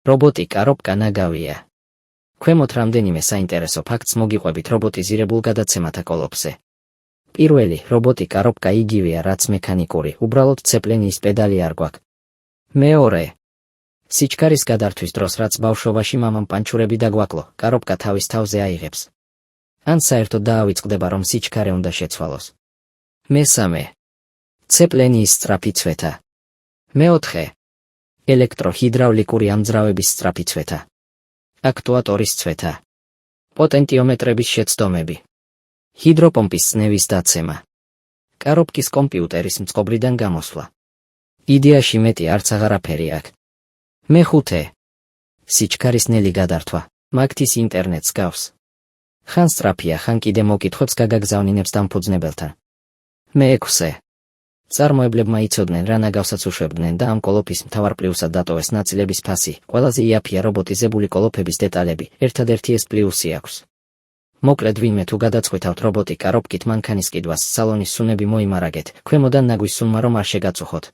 რობოტი კაროპკა ნაგავია. ქვემოთ რამდენიმე საინტერესო ფაქტს მოგიყვებით რობოტიზირებულ გადაცემათა კოლოფზე. პირველი, რობოტი კაროპკა იგივეა, რაც მექანიკური, უბრალოდ ცეპლენის პედალი არ გვაქვს. მეორე, სიჩქარის გადართვის დროს, რაც ბავშვობაში მამამ პანჩურები დაგვაკლო, კაროპკა თავის თავზე აიღებს. ან საერთოდ დაავიწყდება, რომ სიჩქარე უნდა შეცვალოს. მესამე, ცეპლენის სწრაფი ცვეთა. მეოთხე, ელექტრო-ჰიდრავლიკური ამძრავების სწრაფი ცვეთა. აქტუატორის ცვეთა. პოტენტიომეტრების შეცდომები. ჰიდროპომპის წნევის დაცემა. კაროპკის კომპიუტერის მწყობრიდან გამოსვლა. იდეაში მეტი არც აღარაფერი აქვს. მეხუთე, სიჩქარის ნელი გადართვა, მაგთის ინტერნეტს გავს. ხან სწრაფია, ხან კიდე მოკითხვებს გაგაგზავნინებს დამფუძნებელთან. მეექვსე, წარმოებლებმა იცოდნენ რა ნაგავსაც უშვებდნენ და ამ კოლოფის მთავარ პლუსად დატოვეს ნაწილების ფასი. ყველაზე იაფია რობოტიზებული კოლოფების დეტალები, ერთადერთი ეს პლუსი აქვს. მოკლედ ვინმე თუ გადაწყვეტავთ რობოტი კაროპკით მანქანის ყიდვას, სალონის სუნები მოიმარაგეთ, ქვემოდან ნაგვის სუნმა რომ არ შეგაწუხოთ.